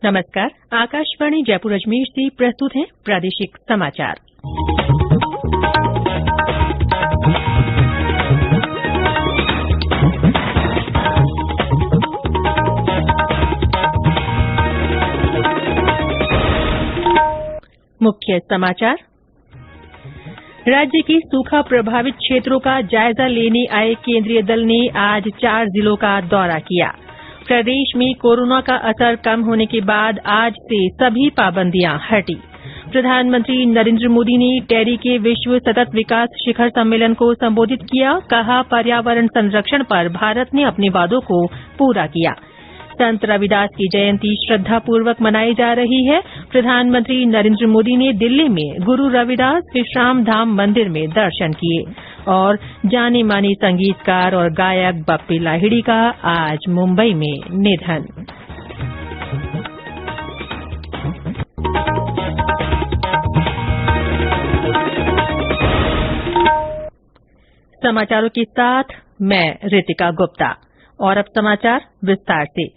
नमस्कार। आकाशवाणी जयपुर अजमेर से प्रस्तुत है प्रादेशिक समाचार। मुख्य समाचार। राज्य के सूखा प्रभावित क्षेत्रों का जायजा लेने आए केंद्रीय दल ने आज 4 जिलों का दौरा किया। प्रदेश में कोरोना का असर कम होने के बाद आज से सभी पाबंदियां हटी। प्रधानमंत्री नरेंद्र मोदी ने टेरी के विश्व सतत विकास शिखर सम्मेलन को संबोधित किया। कहा, पर्यावरण संरक्षण पर भारत ने अपने वादों को पूरा किया। संत रविदास की जयंती श्रद्धापूर्वक मनाई जा रही है। प्रधानमंत्री नरेंद्र मोदी ने दिल्ली में गुरु रविदास विश्राम धाम मंदिर में दर्शन किए। और जाने माने संगीतकार और गायक बप्पी लाहिड़ी का आज मुंबई में निधन। समाचारों के साथ मैं रितिका गुप्ता। और अब समाचार विस्तार से।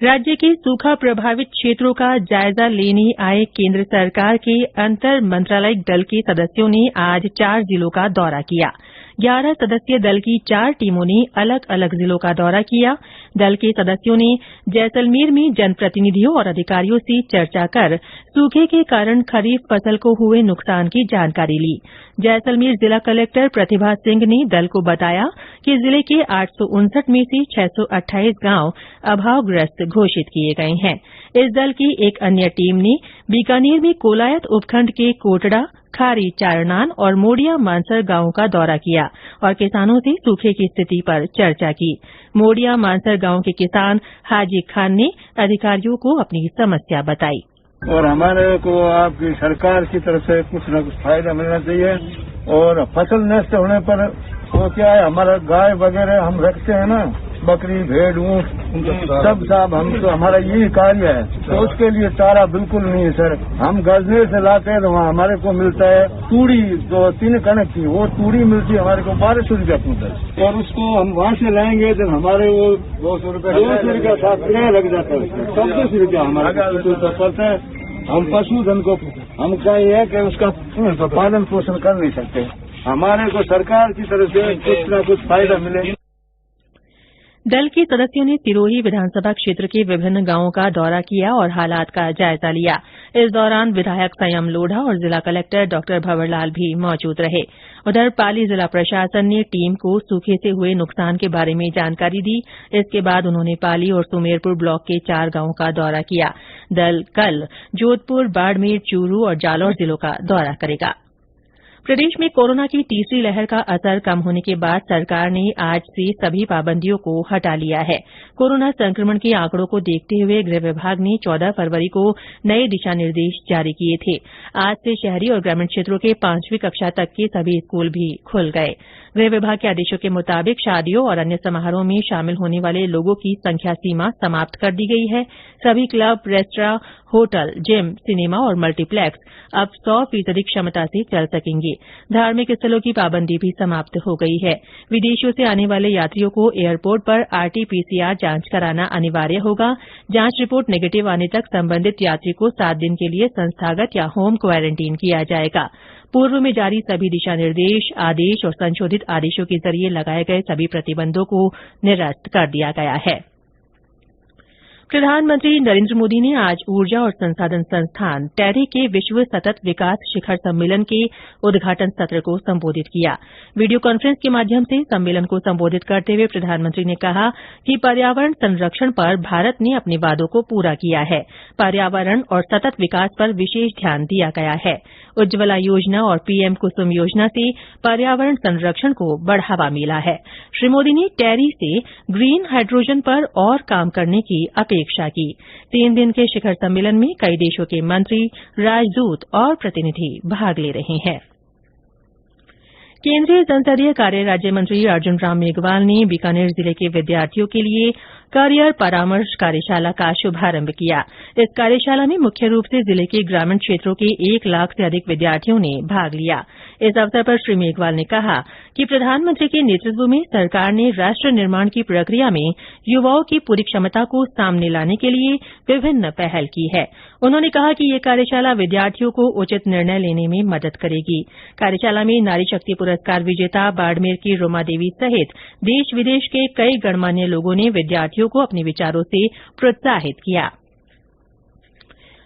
राज्य के सूखा प्रभावित क्षेत्रों का जायजा लेने आए केंद्र सरकार के अंतर मंत्रालयिक दल के सदस्यों ने आज 4 जिलों का दौरा किया। 11 सदस्यीय दल की 4 टीमों ने अलग अलग जिलों का दौरा किया। दल के सदस्यों ने जैसलमेर में जनप्रतिनिधियों और अधिकारियों से चर्चा कर सूखे के कारण खरीफ फसल को हुए नुकसान की जानकारी ली। जैसलमेर जिला कलेक्टर प्रतिभा सिंह ने दल को बताया कि जिले के 859 में से 628 गांव अभावग्रस्त घोषित किए गए हैं। इस दल की एक अन्य टीम ने बीकानेर में कोलायत उपखंड के कोटड़ा, खारी, चारनान और मोडिया मानसर गांवों का दौरा किया और किसानों से सूखे की स्थिति पर चर्चा की। मोडिया मानसर गांव के किसान हाजी खान ने अधिकारियों को अपनी समस्या बताई। और हमारे को आपकी सरकार की तरफ से कुछ न कुछ फायदा मिलना चाहिए। और फसल नष्ट होने पर वो क्या है, हमारा गाय वगैरह हम रखते हैं ना, बकरी, भेड़, ऊँट, सब साहब हम तो हमारा यही कार्य है। तो उसके लिए चारा बिल्कुल नहीं है सर। हम गजनेर से लाते हैं तो वहाँ हमारे को मिलता है तूड़ी, जो 3 कणक की वो तूड़ी मिलती है हमारे को 1200 रुपया कुंटल। और उसको हम वहाँ से लाएंगे तो हमारे वो 200 रुपया साथ किराया लग जाता है। 1400 रुपया हमारे पड़ता है। हम पशुधन को हम कहीं है कि उसका पालन पोषण कर नहीं सकते। हमारे को सरकार की तरफ से कुछ न कुछ फायदा मिले। दल के सदस्यों ने सिरोही विधानसभा क्षेत्र के विभिन्न गांवों का दौरा किया और हालात का जायजा लिया। इस दौरान विधायक संयम लोढ़ा और जिला कलेक्टर डॉ भंवरलाल भी मौजूद रहे। उधर पाली जिला प्रशासन ने टीम को सूखे से हुए नुकसान के बारे में जानकारी दी। इसके बाद उन्होंने पाली और सुमेरपुर ब्लॉक के 4 गांवों का दौरा किया। दल कल जोधपुर, बाड़मेर, चूरू और जालौर जिलों का दौरा करेगा। प्रदेश में कोरोना की तीसरी लहर का असर कम होने के बाद सरकार ने आज से सभी पाबंदियों को हटा लिया है। कोरोना संक्रमण के आंकड़ों को देखते हुए गृह विभाग ने 14 फरवरी को नए दिशा निर्देश जारी किए थे। आज से शहरी और ग्रामीण क्षेत्रों के 5वीं कक्षा तक के सभी स्कूल भी खुल गए। गृह विभाग के आदेशों के मुताबिक शादियों और अन्य समारोह में शामिल होने वाले लोगों की संख्या सीमा समाप्त कर दी गई है। सभी club, restaurant, hotel, gym, cinema और मल्टीप्लेक्स अब 100% क्षमता से चल सकेंगे। धार्मिक स्थलों की पाबंदी भी समाप्त हो गई है। विदेशों से आने वाले यात्रियों को एयरपोर्ट पर RT-PCR जांच कराना अनिवार्य होगा। जांच रिपोर्ट नेगेटिव आने तक संबंधित यात्री को 7 दिन के लिए संस्थागत या होम क्वारंटीन किया जाएगा। पूर्व में जारी सभी दिशा निर्देश, आदेश और संशोधित आदेशों के जरिए लगाए गए सभी प्रतिबंधों को निरस्त कर दिया गया है। प्रधानमंत्री नरेंद्र मोदी ने आज ऊर्जा और संसाधन संस्थान टेरी के विश्व सतत विकास शिखर सम्मेलन के उद्घाटन सत्र को संबोधित किया। वीडियो कॉन्फ्रेंस के माध्यम से सम्मेलन को संबोधित करते हुए प्रधानमंत्री ने कहा कि पर्यावरण संरक्षण पर भारत ने अपने वादों को पूरा किया है। पर्यावरण और सतत विकास पर विशेष ध्यान दिया गया है। उज्ज्वला योजना और पीएम कुसुम योजना से पर्यावरण संरक्षण को बढ़ावा मिला है। श्री मोदी ने टेरी से ग्रीन हाइड्रोजन पर और काम करने की अपेक्षा की। 3 दिन के शिखर सम्मेलन में कई देशों के मंत्री, राजदूत और प्रतिनिधि भाग ले रहे हैं। केंद्रीय संसदीय कार्य राज्य मंत्री अर्जुन राम मेघवाल ने बीकानेर जिले के विद्यार्थियों के लिए करियर परामर्श कार्यशाला का शुभारंभ किया। इस कार्यशाला में मुख्य रूप से जिले के ग्रामीण क्षेत्रों के 1 लाख से अधिक विद्यार्थियों ने भाग लिया। इस अवसर पर श्री मेघवाल ने कहा कि प्रधानमंत्री के नेतृत्व में सरकार ने राष्ट्र निर्माण की प्रक्रिया में युवाओं की पूरी क्षमता को सामने लाने के लिए विभिन्न पहल की है। उन्होंने कहा कि यह कार्यशाला विद्यार्थियों को उचित निर्णय लेने में मदद करेगी। कार्यशाला में नारी शक्ति पुरस्कार विजेता बाड़मेर की रुमा देवी सहित देश विदेश के कई गणमान्य लोगों ने विद्यार्थियों को अपने विचारों से प्रोत्साहित किया।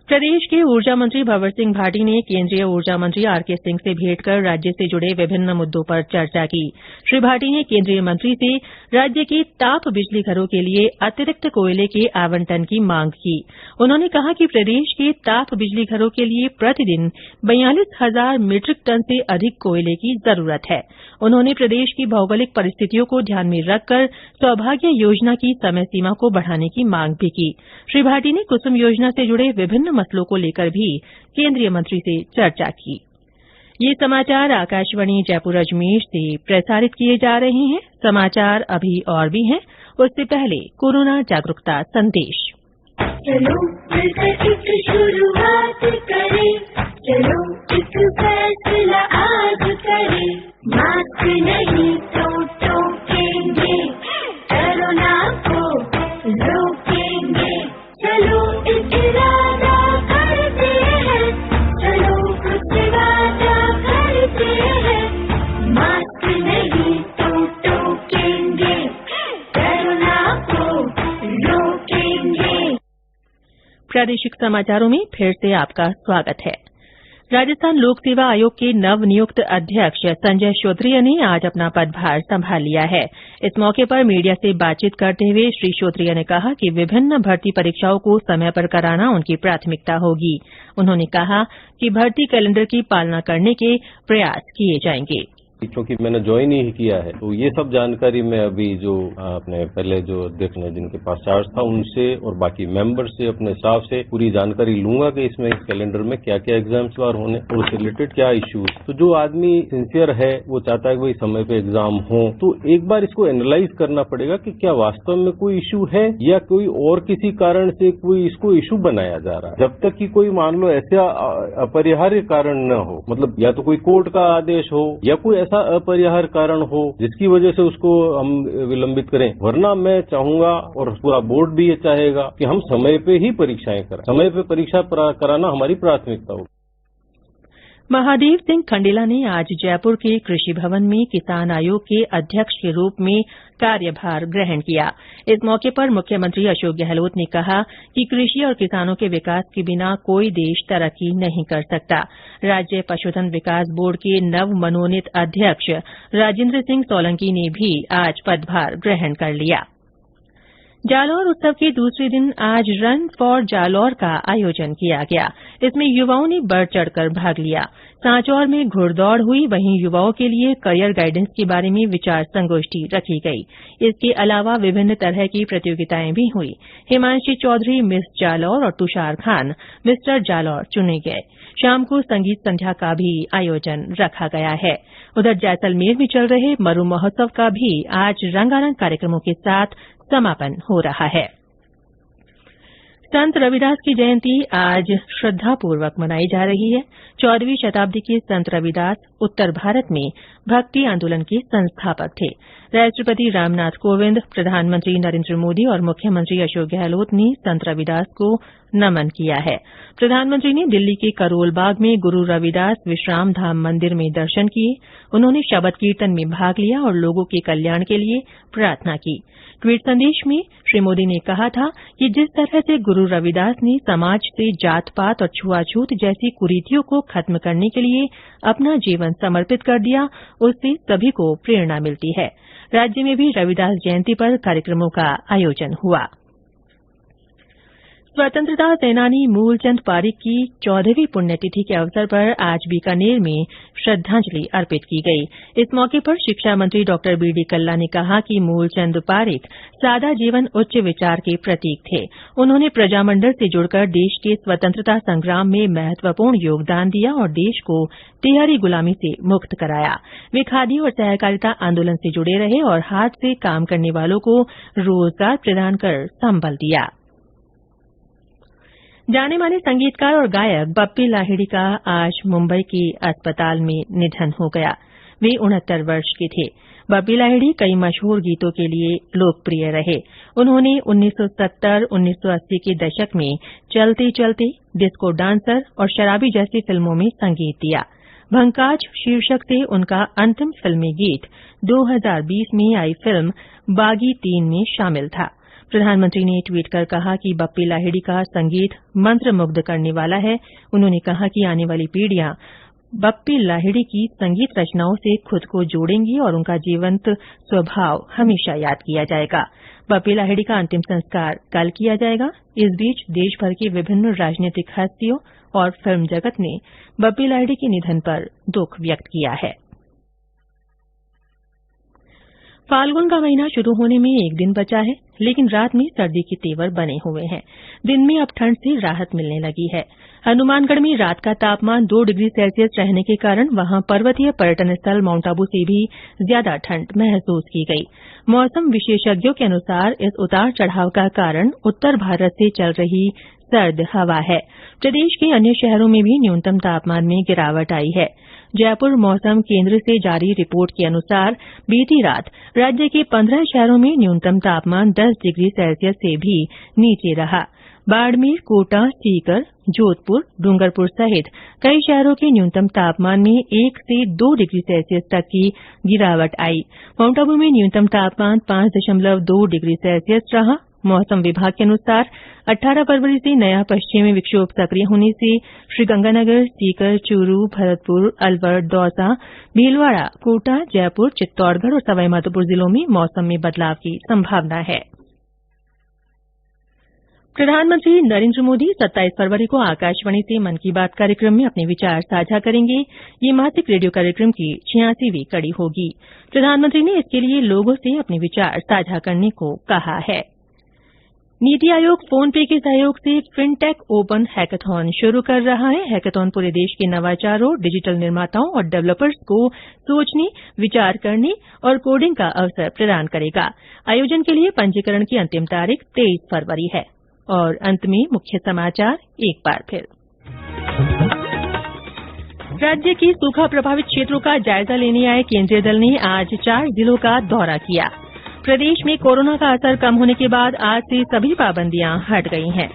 प्रदेश के ऊर्जा मंत्री भंवर सिंह भाटी ने केंद्रीय ऊर्जा मंत्री आरके सिंह से भेंट कर राज्य से जुड़े विभिन्न मुद्दों पर चर्चा की। श्री भाटी ने केंद्रीय मंत्री से राज्य के ताप बिजली घरों के लिए अतिरिक्त कोयले के आवंटन की मांग की। उन्होंने कहा कि प्रदेश के ताप बिजली घरों के लिए प्रतिदिन 42,000 मीट्रिक टन से अधिक कोयले की जरूरत है। उन्होंने प्रदेश की भौगोलिक परिस्थितियों को ध्यान में रखकर सौभाग्य योजना की समय सीमा को बढ़ाने की मांग भी की। श्री भाटी ने कुसुम योजना से जुड़े विभिन्न मसलों को लेकर भी केंद्रीय मंत्री से चर्चा की। ये समाचार आकाशवाणी जयपुर अजमेर से प्रसारित किए जा रहे हैं। समाचार अभी और भी हैं, उससे पहले कोरोना जागरूकता संदेश। चलो मिलकर एक शुरुआत करें, चलो एक फैसला आज करें, मास्क नहीं तो टोकेंगे, कोरोना को रोकेंगे, चलो एक इरादा करते हैं, चलो कुछ वादा करते हैं, मास्क नहीं तो टोकेंगे, कोरोना को रोकेंगे। प्रादेशिक समाचारों में फिर से आपका स्वागत है। राजस्थान लोक सेवा आयोग के नवनियुक्त अध्यक्ष संजय श्रोत्रिय ने आज अपना पदभार संभाल लिया है। इस मौके पर मीडिया से बातचीत करते हुए श्री श्रोत्रिय ने कहा कि विभिन्न भर्ती परीक्षाओं को समय पर कराना उनकी प्राथमिकता होगी। उन्होंने कहा कि भर्ती कैलेंडर की पालना करने के प्रयास किए जाएंगे। क्योंकि मैंने ज्वाइन ही किया है, तो ये सब जानकारी मैं अभी जो अपने पहले जो अध्यक्ष ने जिनके पास चार्ज था उनसे और बाकी मेंबर से अपने स्टाफ से पूरी जानकारी लूंगा कि इसमें इस कैलेंडर में क्या क्या एग्जाम्स बार होने और उससे रिलेटेड क्या इश्यूज। तो जो आदमी सिंसियर है वो चाहता है कि भाई समय पे एग्जाम हो, तो एक बार इसको एनालाइज करना पड़ेगा कि क्या वास्तव में कोई इश्यू है या कोई और किसी कारण से कोई इसको इश्यू बनाया जा रहा है। जब तक कि कोई मान लो ऐसा अपरिहार्य कारण न हो, मतलब या तो कोई कोर्ट का आदेश हो या कोई ऐसा अपरिहार्य कारण हो जिसकी वजह से उसको हम विलंबित करें, वरना मैं चाहूंगा और पूरा बोर्ड भी ये चाहेगा कि हम समय पे ही परीक्षाएं करें। समय पे परीक्षा कराना हमारी प्राथमिकता होगी। महादेव सिंह खंडेला ने आज जयपुर के कृषि भवन में किसान आयोग के अध्यक्ष के रूप में कार्यभार ग्रहण किया। इस मौके पर मुख्यमंत्री अशोक गहलोत ने कहा कि कृषि और किसानों के विकास के बिना कोई देश तरक्की नहीं कर सकता। राज्य पशुधन विकास बोर्ड के नव मनोनीत अध्यक्ष राजेंद्र सिंह सोलंकी ने भी आज पदभार ग्रहण कर लिया। जालौर उत्सव के दूसरे दिन आज रन फॉर जालौर का आयोजन किया गया। इसमें युवाओं ने बढ़ चढ़कर भाग लिया। सांचौर में घुड़दौड़ हुई, वहीं युवाओं के लिए करियर गाइडेंस के बारे में विचार संगोष्ठी रखी गई। इसके अलावा विभिन्न तरह की प्रतियोगिताएं भी हुई। हिमांशी चौधरी मिस जालौर और तुषार खान मिस्टर जालौर चुने गए। शाम को संगीत संध्या का भी आयोजन रखा गया है। उधर जैसलमेर में चल रहे मरु महोत्सव का भी आज रंगारंग कार्यक्रमों के साथ समापन हो रहा है। संत रविदास की जयंती आज श्रद्धापूर्वक मनाई जा रही है। 14वीं शताब्दी के संत रविदास उत्तर भारत में भक्ति आंदोलन के संस्थापक थे। राष्ट्रपति रामनाथ कोविंद, प्रधानमंत्री नरेंद्र मोदी और मुख्यमंत्री अशोक गहलोत ने संत रविदास को नमन किया है। प्रधानमंत्री ने दिल्ली के करोल बाग में गुरु रविदास विश्राम धाम मंदिर में दर्शन किए। उन्होंने शबद कीर्तन में भाग लिया और लोगों के कल्याण के लिए प्रार्थना की। ट्वीट संदेश में श्री मोदी ने कहा था कि जिस तरह से गुरु रविदास ने समाज से जात पात और छुआछूत जैसी कुरीतियों को खत्म करने के लिए अपना जीवन समर्पित कर दिया, उससे सभी को प्रेरणा मिलती है। राज्य में भी रविदास जयंती पर कार्यक्रमों का आयोजन हुआ। स्वतंत्रता सेनानी मूलचंद पारीक की 14वीं पुण्यतिथि के अवसर पर आज बीकानेर में श्रद्धांजलि अर्पित की गई। इस मौके पर शिक्षा मंत्री डॉ बीडी कल्ला ने कहा कि मूलचंद पारीक सादा जीवन उच्च विचार के प्रतीक थे। उन्होंने प्रजामंडल से जुड़कर देश के स्वतंत्रता संग्राम में महत्वपूर्ण योगदान दिया और देश को तिहरी गुलामी से मुक्त कराया। वे खादी और सहकारिता आंदोलन से जुड़े रहे और हाथ से काम करने वालों को रोजगार प्रदान कर संबल दिया। जाने माने संगीतकार और गायक बप्पी लाहिड़ी का आज मुंबई के अस्पताल में निधन हो गया। वे 69 वर्ष के थे। बप्पी लाहिड़ी कई मशहूर गीतों के लिए लोकप्रिय रहे। उन्होंने 1970-1980 के दशक में चलते चलते, डिस्को डांसर और शराबी जैसी फिल्मों में संगीत दिया। भंकाज शीर्षक से उनका अंतिम फिल्मी गीत 2020 में आई फिल्म बागी 3 में शामिल था। प्रधानमंत्री ने ट्वीट कर कहा कि बप्पी लाहिड़ी का संगीत मंत्रमुग्ध करने वाला है। उन्होंने कहा कि आने वाली पीढ़ियां बप्पी लाहिड़ी की संगीत रचनाओं से खुद को जोड़ेंगी और उनका जीवंत स्वभाव हमेशा याद किया जाएगा। बप्पी लाहिड़ी का अंतिम संस्कार कल किया जाएगा। इस बीच देशभर की विभिन्न राजनीतिक हस्तियों और फिल्म जगत ने बप्पी लाहिड़ी के निधन पर दुख व्यक्त किया है। फाल्गुन का महीना शुरू होने में एक दिन बचा है, लेकिन रात में सर्दी के तेवर बने हुए हैं। दिन में अब ठंड से राहत मिलने लगी है। हनुमानगढ़ में रात का तापमान 2 डिग्री सेल्सियस रहने के कारण वहां पर्वतीय पर्यटन स्थल माउंट आबू से भी ज्यादा ठंड महसूस की गई। मौसम विशेषज्ञों के अनुसार इस उतार चढ़ाव का कारण उत्तर भारत से चल रही सर्द हवा है। प्रदेश के अन्य शहरों में भी न्यूनतम तापमान में गिरावट आई है। जयपुर मौसम केंद्र से जारी रिपोर्ट के अनुसार बीती रात राज्य के 15 शहरों में न्यूनतम तापमान 10 डिग्री सेल्सियस से भी नीचे रहा। बाड़मेर, कोटा, सीकर, जोधपुर, डूंगरपुर सहित कई शहरों के न्यूनतम तापमान में 1 से 2 डिग्री सेल्सियस तक की गिरावट आई। माउंट आबू में न्यूनतम तापमान 5.2 डिग्री सेल्सियस रहा। मौसम विभाग के अनुसार 18 फरवरी से नया पश्चिमी विक्षोभ सक्रिय होने से श्रीगंगानगर, सीकर, चूरू, भरतपुर, अलवर, दौसा, भीलवाड़ा, कोटा, जयपुर, चित्तौड़गढ़ और सवाईमाधोपुर जिलों में मौसम में बदलाव की संभावना है। प्रधानमंत्री नरेंद्र मोदी 27 फरवरी को आकाशवाणी से मन की बात कार्यक्रम में अपने विचार साझा करेंगे। ये मासिक रेडियो कार्यक्रम की 86वीं कड़ी होगी। प्रधानमंत्री ने इसके लिए लोगों से अपने विचार साझा करने को कहा है। नीति आयोग फोन पे के सहयोग से फिनटेक ओपन हैकाथॉन शुरू कर रहा है। हैकाथॉन पूरे देश के नवाचारों, डिजिटल निर्माताओं और डेवलपर्स को सोचने, विचार करने और कोडिंग का अवसर प्रदान करेगा। आयोजन के लिए पंजीकरण की अंतिम तारीख 23 फरवरी है। और अंत में मुख्य समाचार एक बार फिर। राज्य के सूखा प्रभावित क्षेत्रों का जायजा लेने आए केंद्रीय दल ने आज 4 जिलों का दौरा किया। प्रदेश में कोरोना का असर कम होने के बाद आज से सभी पाबंदियां हट गई हैं।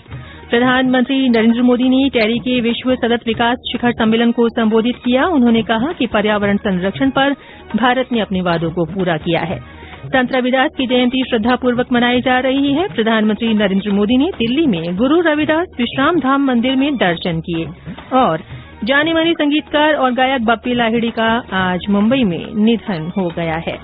प्रधानमंत्री नरेंद्र मोदी ने टेरी के विश्व सतत विकास शिखर सम्मेलन को संबोधित किया। उन्होंने कहा कि पर्यावरण संरक्षण पर भारत ने अपने वादों को पूरा किया है। संत रविदास की जयंती श्रद्धापूर्वक मनाई जा रही है। प्रधानमंत्री नरेंद्र मोदी ने दिल्ली में गुरु रविदास विश्राम धाम मंदिर में दर्शन किए। और जाने माने संगीतकार और गायक बप्पी लाहिड़ी का आज मुंबई में निधन हो गया है।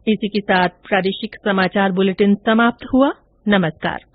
इसी के साथ प्रादेशिक समाचार बुलेटिन समाप्त हुआ। नमस्कार।